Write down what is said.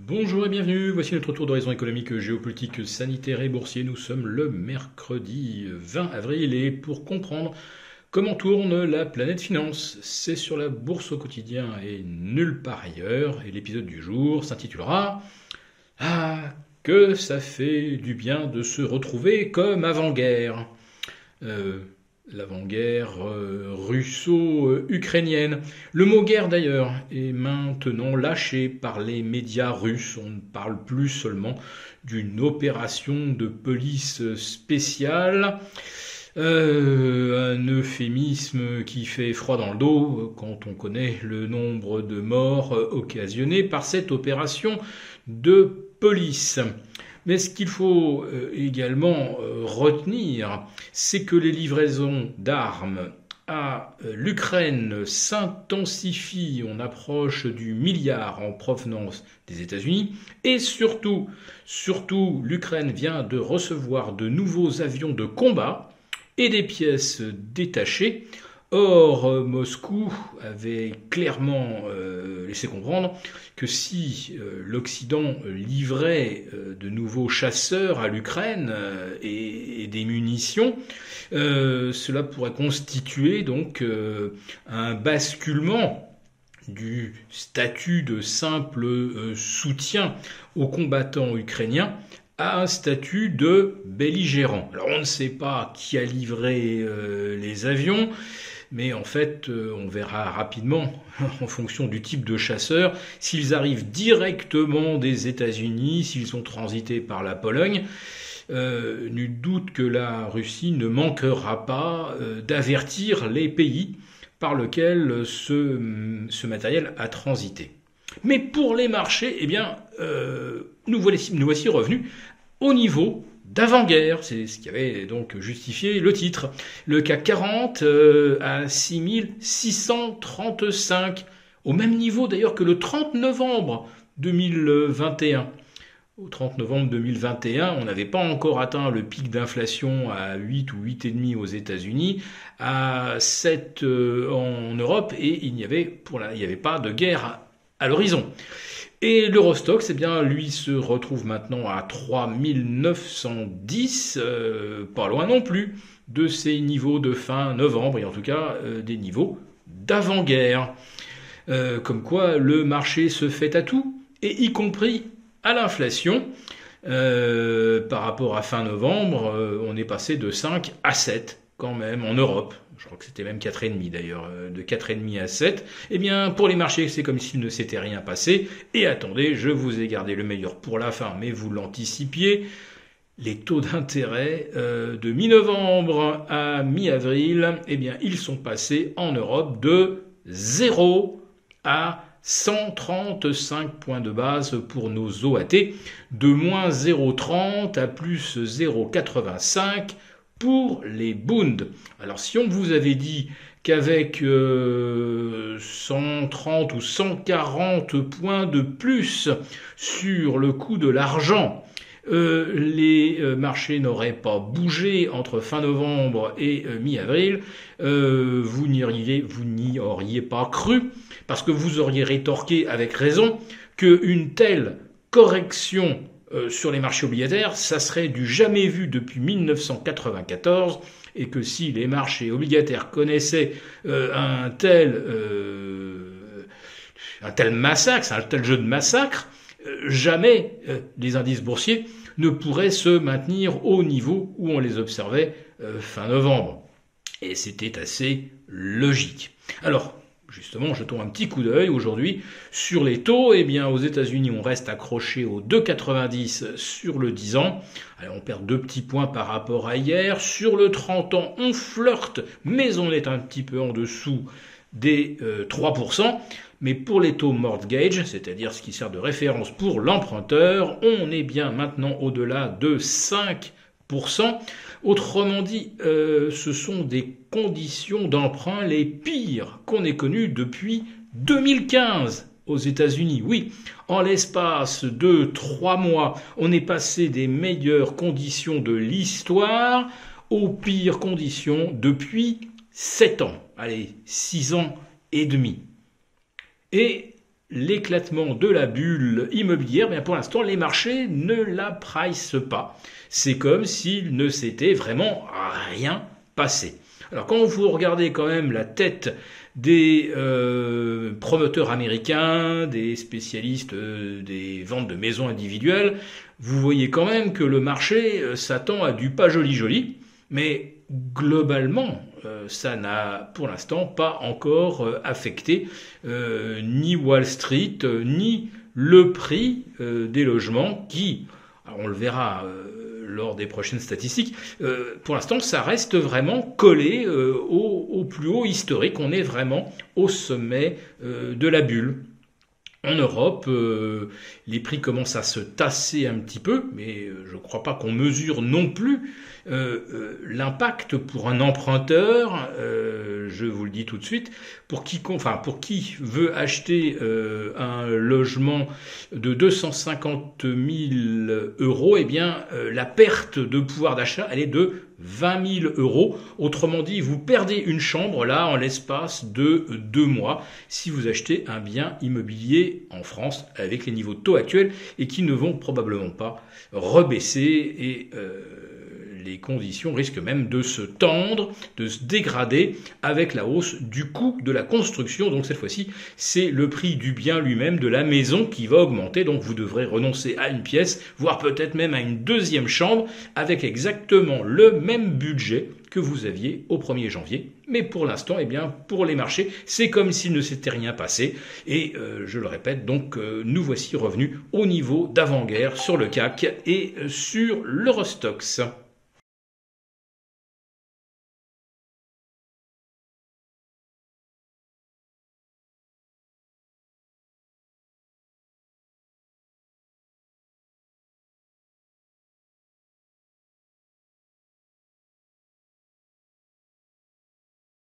Bonjour et bienvenue, voici notre tour d'horizon économique, géopolitique, sanitaire et boursier. Nous sommes le mercredi 20 avril et pour comprendre comment tourne la planète finance, c'est sur la bourse au quotidien et nulle part ailleurs. Et l'épisode du jour s'intitulera Ah, que ça fait du bien de se retrouver comme avant-guerre. Euh, L'avant-guerre russo-ukrainienne. Le mot guerre d'ailleurs est maintenant lâché par les médias russes. On ne parle plus seulement d'une opération de police spéciale. Un euphémisme qui fait froid dans le dos quand on connaît le nombre de morts occasionnés par cette opération de police. Mais ce qu'il faut également retenir, c'est que les livraisons d'armes à l'Ukraine s'intensifient. On approche du milliard en provenance des États-Unis. Et surtout, l'Ukraine vient de recevoir de nouveaux avions de combat et des pièces détachées. Or, Moscou avait clairement laissé comprendre que si l'Occident livrait de nouveaux chasseurs à l'Ukraine et des munitions, cela pourrait constituer donc un basculement du statut de simple soutien aux combattants ukrainiens à un statut de belligérant. Alors on ne sait pas qui a livré les avions, mais en fait, on verra rapidement, en fonction du type de chasseur, s'ils arrivent directement des États-Unis, s'ils ont transité par la Pologne. Nul doute que la Russie ne manquera pas d'avertir les pays par lesquels ce matériel a transité. Mais pour les marchés, eh bien, nous voici revenus au niveau d'avant-guerre, c'est ce qui avait donc justifié le titre. Le CAC 40 à 6635, au même niveau d'ailleurs que le 30 novembre 2021. Au 30 novembre 2021, on n'avait pas encore atteint le pic d'inflation à 8 ou 8,5 aux États-Unis, à 7 en Europe, et il n'y avait pas de guerre à l'horizon. Et l'Eurostoxx, eh bien, lui se retrouve maintenant à 3910, pas loin non plus de ses niveaux de fin novembre, et en tout cas des niveaux d'avant-guerre. Comme quoi le marché se fait à tout, et y compris à l'inflation. Par rapport à fin novembre, on est passé de 5 à 7 quand même en Europe. Je crois que c'était même 4,5 d'ailleurs, de 4,5 à 7. Eh bien, pour les marchés, c'est comme s'il ne s'était rien passé. Et attendez, je vous ai gardé le meilleur pour la fin, mais vous l'anticipiez. Les taux d'intérêt de mi-novembre à mi-avril, eh bien, ils sont passés en Europe de 0 à 135 points de base pour nos OAT, de moins 0,30 à plus 0,85 pour les Bund. Alors si on vous avait dit qu'avec 130 ou 140 points de plus sur le coût de l'argent, les marchés n'auraient pas bougé entre fin novembre et mi-avril, vous n'y auriez pas cru, parce que vous auriez rétorqué avec raison qu'une telle correction sur les marchés obligataires, ça serait du jamais vu depuis 1994, et que si les marchés obligataires connaissaient un tel massacre, un tel jeu de massacre, jamais les indices boursiers ne pourraient se maintenir au niveau où on les observait fin novembre. Et c'était assez logique. Alors, justement, jetons un petit coup d'œil aujourd'hui sur les taux. Eh bien, aux États-Unis, on reste accroché aux 2,90 sur le 10 ans. Alors, on perd 2 petits points par rapport à hier. Sur le 30 ans, on flirte, mais on est un petit peu en dessous des 3%. Mais pour les taux mortgage, c'est-à-dire ce qui sert de référence pour l'emprunteur, on est bien maintenant au-delà de 5%. Autrement dit, ce sont des conditions d'emprunt les pires qu'on ait connues depuis 2015 aux États-Unis. Oui, en l'espace de 3 mois, on est passé des meilleures conditions de l'histoire aux pires conditions depuis 7 ans. Allez, 6 ans et demi. Et l'éclatement de la bulle immobilière, bien pour l'instant, les marchés ne la pricent pas. C'est comme s'il ne s'était vraiment rien passé. Alors quand vous regardez quand même la tête des promoteurs américains, des spécialistes des ventes de maisons individuelles, vous voyez quand même que le marché s'attend à du pas joli, mais globalement, ça n'a pour l'instant pas encore affecté ni Wall Street, ni le prix des logements qui, alors on le verra lors des prochaines statistiques, pour l'instant ça reste vraiment collé au plus haut historique. On est vraiment au sommet de la bulle. En Europe, les prix commencent à se tasser un petit peu, mais je ne crois pas qu'on mesure non plus l'impact pour un emprunteur, je vous le dis tout de suite, pour qui veut acheter un logement de 250 000 euros, eh bien la perte de pouvoir d'achat, elle est de 20 000 euros. Autrement dit, vous perdez une chambre là en l'espace de 2 mois si vous achetez un bien immobilier en France avec les niveaux de taux actuels et qui ne vont probablement pas rebaisser et les conditions risquent même de se tendre, de se dégrader avec la hausse du coût de la construction. Donc cette fois-ci, c'est le prix du bien lui-même, de la maison qui va augmenter. Donc vous devrez renoncer à une pièce, voire peut-être même à une deuxième chambre avec exactement le même budget que vous aviez au 1er janvier. Mais pour l'instant, eh bien, pour les marchés, c'est comme s'il ne s'était rien passé. Et je le répète, donc nous voici revenus au niveau d'avant-guerre sur le CAC et sur l'Eurostoxx.